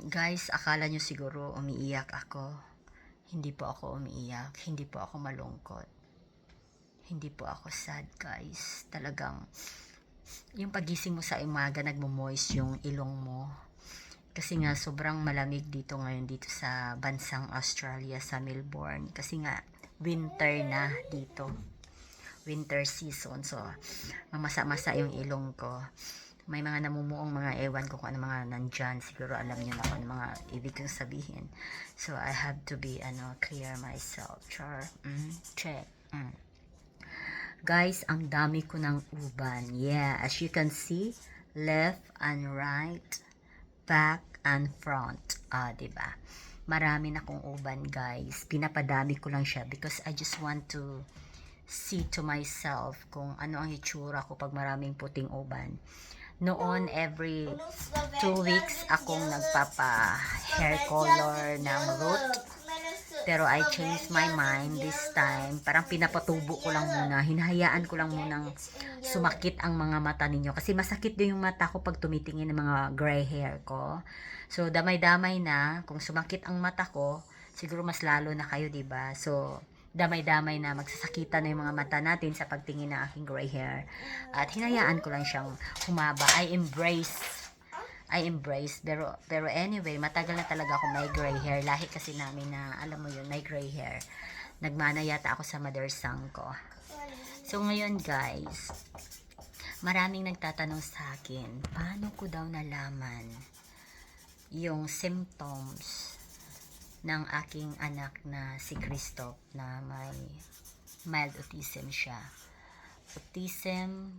Guys, akala nyo siguro umiiyak ako. Hindi po ako umiiyak. Hindi po ako malungkot. Hindi po ako sad, guys. Talagang, yung pagising mo sa umaga, nagmo-moist yung ilong mo. Kasi nga, sobrang malamig dito ngayon dito sa bansang Australia, sa Melbourne. Kasi nga, winter na dito. Winter season. So, mamasa-masa yung ilong ko. May mga namumuong mga ewan ko kung ano mga nandyan. Siguro alam nyo na kung ano mga ibig kong sabihin. So, I have to be, clear myself. Char. Check. Guys, ang dami ko ng uban. Yeah, as you can see, left and right, back and front. Diba? Marami na kong uban, guys. Pinapadami ko lang siya because I just want to see to myself kung ano ang itsura ko pag maraming puting uban. Noon, every 2 weeks akong nagpapa hair color ng root. Pero I changed my mind this time. Parang pinapatubo ko lang muna. Hinahayaan ko lang munang sumakit ang mga mata ninyo. Kasi masakit din yung mata ko pag tumitingin ng mga gray hair ko. So, damay-damay na. Kung sumakit ang mata ko, siguro mas lalo na kayo, diba? So, damay-damay na magsasakitan na yung mga mata natin sa pagtingin ng aking gray hair. At hinayaan ko lang siyang humaba. I embrace. Pero anyway, matagal na talaga ako may gray hair. Lahi kasi namin na, alam mo yun, may gray hair. Nagmana yata ako sa mother sang ko. So ngayon guys, maraming nagtatanong sa akin, paano ko daw nalaman yung symptoms ng aking anak na si Christoph na may mild autism siya. Autism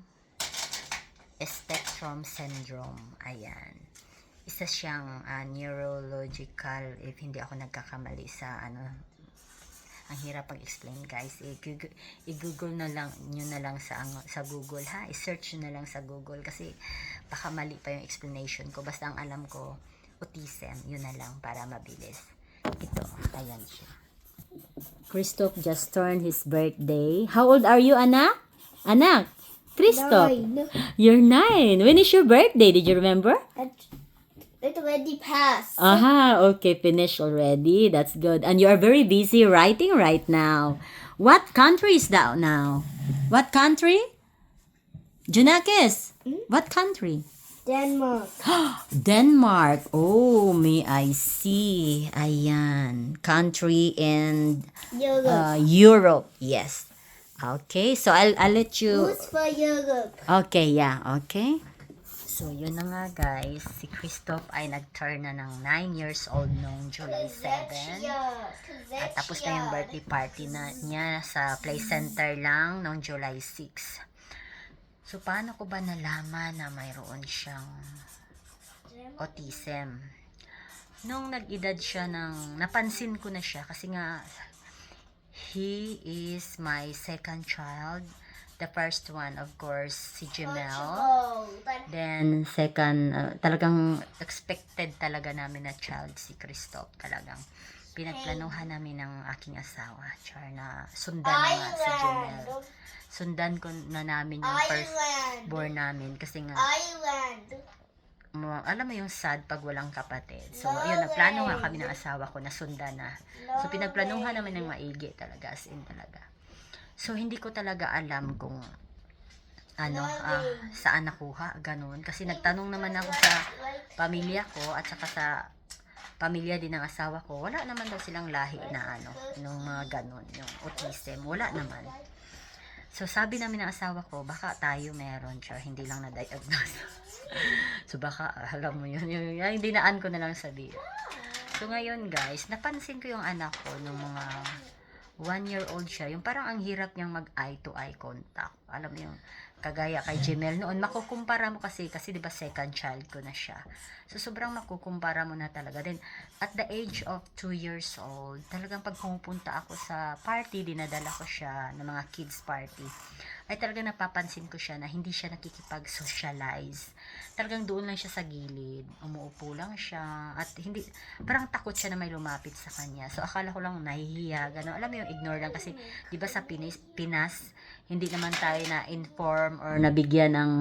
spectrum syndrome. Ayan. Isa siyang neurological, if hindi ako nagkakamali sa ang hirap pag-explain guys. I-google na lang nyo na lang sa Google ha. I-search nyo na lang sa Google kasi baka mali pa yung explanation ko. Basta ang alam ko, autism. Yun na lang para mabilis. Ito, ayan siya. Christoph just turned his birthday. How old are you, anak? Anak? Christoph? 9. You're 9. When is your birthday? Did you remember? It already passed. Aha, okay, finished already. That's good. And you are very busy writing right now. What country is that now? What country? Junakis, what country? Denmark. Denmark. Oh, may I see. Ayan. Country in Europe. Europe. Yes. Okay, so I'll let you. Who's for Europe? Okay, yeah. Okay. So, yun na nga guys. Si Christoph ay nag-turn na ng 9 years old noong July 7. At tapos na yung birthday party niya sa play center lang noong July 6. So, paano ko ba nalaman na mayroon siyang autism? Nung nag-edad siya napansin ko na siya kasi nga, he is my second child. The first one, of course, si Jamel. Then, second, talagang expected talaga namin na child si Christoph. Talagang pinagplanuhan namin ng aking asawa. Char na sundan na nga si Jamel. Sundan ko na namin yung first born namin. Kasi nga, alam mo yung sad pag walang kapatid. So, ayun, nagplano nga kami ng asawa ko na sundan na. So, pinagplanuhan namin ng maigi talaga. As in talaga. So, hindi ko talaga alam kung saan nakuha, ganun. Kasi nagtanong naman ako sa pamilya ko at saka sa pamilya din ng asawa ko. Wala naman daw silang lahi na nung mga ganun, yung autism. Wala naman. So, sabi namin ng asawa ko, baka tayo meron siya, hindi lang na-diagnose. So, baka, alam mo yun, yung dinaan ko na lang sabihin. So, ngayon guys, napansin ko yung anak ko nung mga 1-year-old siya, yung parang ang hirap niyang mag-eye-to-eye contact. Alam mo yung kagaya kay Jamel noon, makukumpara mo kasi di ba second child ko na siya. So, sobrang makukumpara mo na talaga. Then, at the age of 2 years old, talagang pag pumupunta ako sa party, dinadala ko siya ng mga kids party, ay talagang napapansin ko siya na hindi siya nakikipag-socialize. Talagang doon lang siya sa gilid, umuupo lang siya, at hindi, parang takot siya na may lumapit sa kanya. So, akala ko lang nahihiya, gano'n. Alam mo yung ignore lang kasi, di ba sa Pinas, hindi naman tayo na-inform or nabigyan ng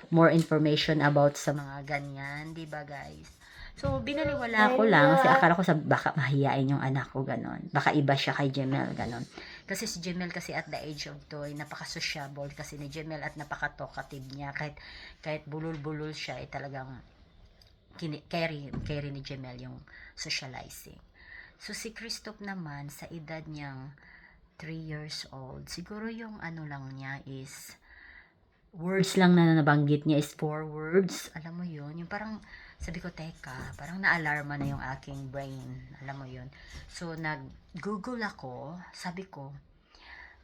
more information about sa mga ganyan, di ba guys? So, binaliwala ko lang kasi akala ko baka mahiyain yung anak ko, ganon. Baka iba siya kay Jemel, ganon. Kasi si Jemel kasi at the age of 2, napaka-sociable kasi ni Jemel at napaka-talkative niya. Kahit bulol-bulol siya, talagang carry ni Jemel yung socializing. So, si Christoph naman, sa edad niyang 3 years old, siguro yung ano lang niya is words lang na nabanggit niya is 4 words. Alam mo yun? Yung parang, sabi ko, teka, parang na-alarma na yung aking brain. Alam mo yun? So, nag-google ako, sabi ko,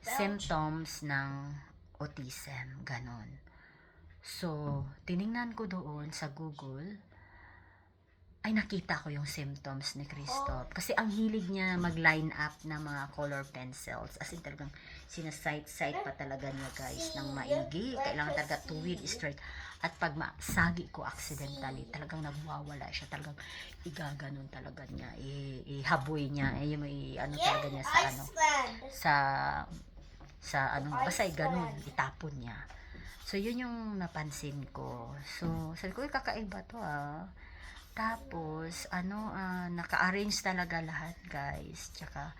symptoms ng autism, ganon. So, tiningnan ko doon sa Google, ay nakita ko yung symptoms ni Christoph. Kasi ang hilig niya mag-line up ng mga color pencils. As in talagang sinasight-sight pa talaga niya guys ng maigi. Kailangan talaga tuwid, straight. At pag masagi ko accidentally, talagang nagwawala siya. Talagang igaganon talaga niya. Ihaboy niya. Ano talaga niya sa ano. Sa ano. Basta ganon. Itapon niya. So, yun yung napansin ko. So, sabi ko, kakaiba to ah. Tapos, naka-arrange talaga lahat, guys. Tsaka,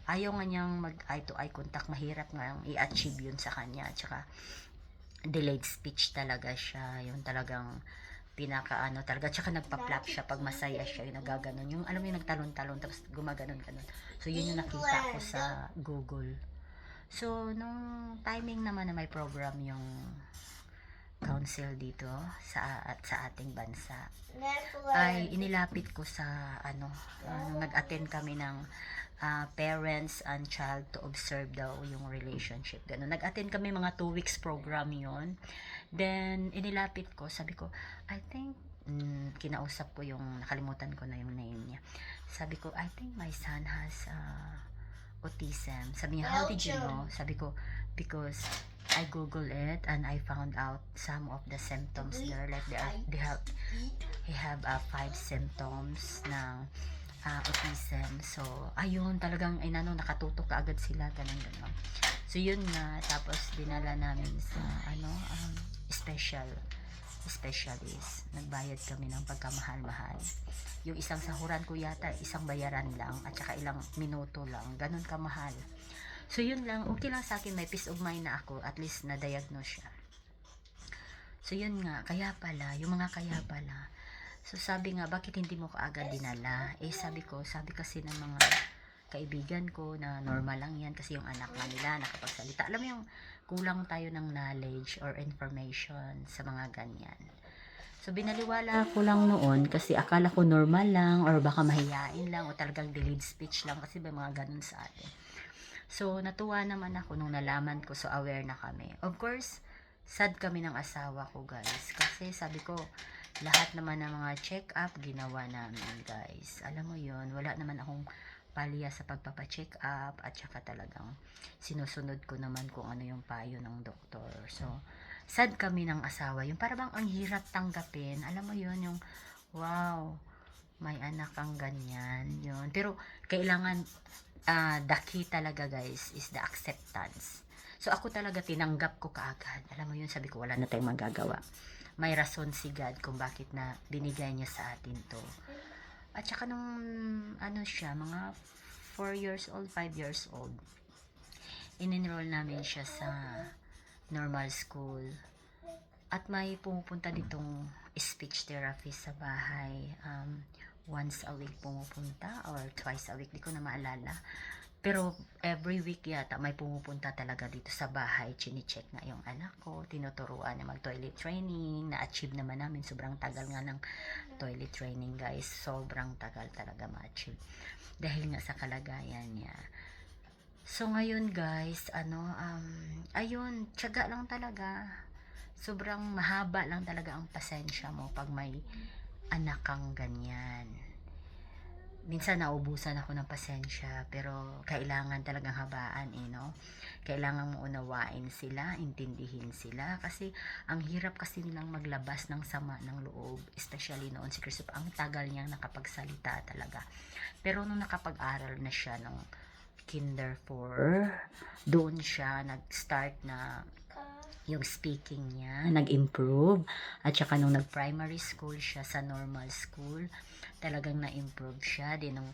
ayaw nga niyang mag-eye-to-eye contact. Mahirap nga i-achieve yun sa kanya. Tsaka, delayed speech talaga siya. Yung talagang talaga. Tsaka, nagpa-flap siya pag masaya siya. Yung nagaganon. Yung, alam mo yung nagtalon-talon, tapos gumaganon-ganon. So, yun yung nakita ko sa Google. So, nung timing naman na may program yung council dito sa ating bansa ay inilapit ko sa nag-attend kami ng parents and child to observe daw yung relationship. Ganun. Nag-attend kami mga 2 weeks program yon. Then inilapit ko, sabi ko, I think kinausap ko yung nakalimutan ko na yung name niya. Sabi ko, I think my son has autism. Sabi niya, how did you know? Sabi ko, because I Google it and I found out some of the symptoms there. Like he have 5 symptoms ng autism. So, ayun, talagang nakatutok kaagad sila, ganun. So, yun nga, tapos dinala namin sa specialist. Nagbayad kami ng pagkamahal-mahal. Yung isang sahuran ko yata, isang bayaran lang, at saka ilang minuto lang, ganun kamahal. So, yun lang. Okay lang sa akin. May peace of mind na ako. At least, na-diagnose siya. So, yun nga. Kaya pala. So, sabi nga, bakit hindi mo kaagad dinala? Sabi kasi ng mga kaibigan ko na normal lang yan. Kasi yung anak nga nila nakapagsalita. Alam mo yung kulang tayo ng knowledge or information sa mga ganyan. So, binaliwala ko lang noon kasi akala ko normal lang or baka mahihain lang o talagang delayed speech lang kasi may mga ganun sa atin. So, natuwa naman ako nung nalaman ko. So, aware na kami. Of course, sad kami ng asawa ko, guys. Kasi sabi ko, lahat naman ng mga check-up, ginawa namin, guys. Alam mo yun, wala naman akong palya sa pagpapa-check-up. At saka talagang sinusunod ko naman kung ano yung payo ng doktor. So, sad kami ng asawa. Yung parang ang hirap tanggapin. Alam mo yun, yung, wow, may anak kang ganyan. Yun. Pero, kailangan the key talaga guys is the acceptance. So ako talaga tinanggap ko kaagad. Alam mo yun, sabi ko wala na tayong magagawa. May rason si God kung bakit na binigay niya sa atin to. At saka nung siya, mga 4 years old, 5 years old, in-enroll namin siya sa normal school. At may pumupunta ditong speech therapist sa bahay. Once a week pumupunta or twice a week, di ko na maalala. Pero every week yata may pumupunta talaga dito sa bahay. Chine-check nga yung anak ko, tinuturuan na mag-toilet training. Na-achieve naman namin, sobrang tagal nga ng toilet training guys. Sobrang tagal talaga ma-achieve. Dahil nga sa kalagayan niya. So ngayon guys, ayun, tiyaga lang talaga. Sobrang mahaba lang talaga ang pasensya mo pag may anak kang ganyan. Minsan naubusan ako ng pasensya, pero kailangan talagang habaan no? Kailangan mo unawain sila, intindihin sila, kasi ang hirap kasi nilang maglabas ng sama ng loob, especially noon si Christoph, ang tagal niyang nakapagsalita talaga. Pero nung nakapag-aral na siya ng Kinder 4, doon siya nag-start na yung speaking niya, nag-improve. At saka nung nag-primary school siya sa normal school, talagang na-improve siya. Di nung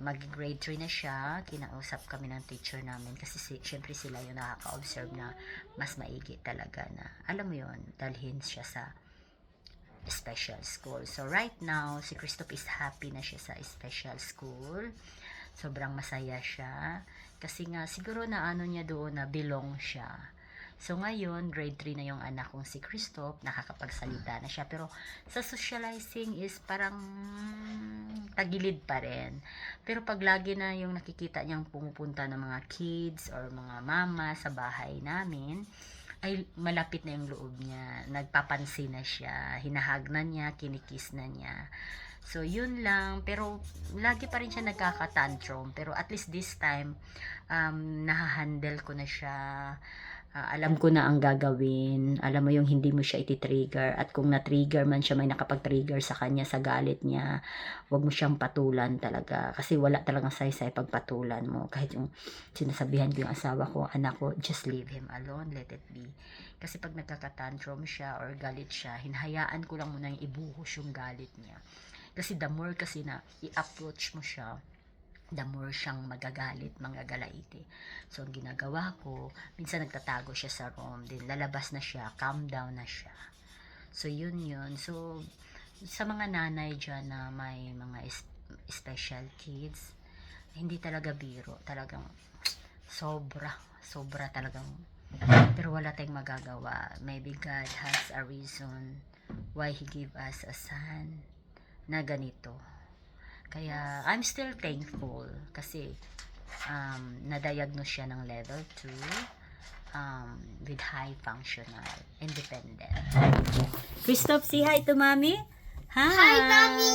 mag-grade 3 na siya, kinausap kami ng teacher namin kasi syempre sila yung nakaka-observe na mas maigi talaga na, alam mo yun, dalhin siya sa special school. So right now, si Christoph is happy na siya sa special school. Sobrang masaya siya. Kasi nga, siguro na ano niya doon na belong siya. So ngayon, grade 3 na yung anak kong si Christoph, nakakapagsalita na siya. Pero sa socializing is parang tagilid pa rin. Pero pag lagi na yung nakikita niyang pumupunta ng mga kids or mga mama sa bahay namin, ay malapit na yung loob niya. Nagpapansin na siya, hinahag na niya, kinikis na niya. So, yun lang. Pero, lagi pa rin siya nagkaka-tantrum. Pero, at least this time, nahahandle ko na siya. Alam ko na ang gagawin. Alam mo yung hindi mo siya iti-trigger. At kung na-trigger man siya, may nakapag-trigger sa kanya, sa galit niya, wag mo siyang patulan talaga. Kasi wala talagang saysay pag patulan mo. Kahit yung sinasabihan ko yung asawa ko, anak ko, just leave him alone, let it be. Kasi pag nagkaka-tantrum siya or galit siya, hinahayaan ko lang muna yung ibuhos yung galit niya. Kasi the more kasi na i-approach mo siya, the more siyang magagalit, manggagalaiti. So, ang ginagawa ko, minsan nagtatago siya sa room, din lalabas na siya, calm down na siya. So, yun. So, sa mga nanay dyan na may mga special kids, hindi talaga biro, talagang sobra talagang, pero wala tayong magagawa. Maybe God has a reason why He gave us a son na ganito. Kaya, I'm still thankful kasi na-diagnose siya ng level 2 with high functional independent. Christoph, say hi to mommy. Hi, Mommy.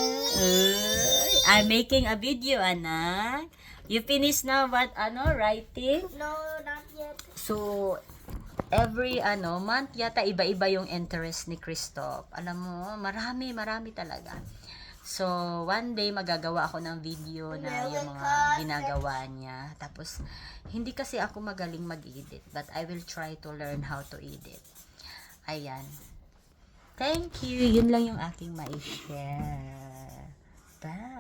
I'm making a video, anak. You finish now what writing? No, not yet. So, every month yata iba-iba yung interest ni Christoph. Alam mo, marami talaga. So, one day magagawa ako ng video na yung mga ginagawa niya. Tapos, hindi kasi ako magaling mag-edit, but I will try to learn how to edit. Ayan. Thank you. Yun lang yung aking ma-share. Bye.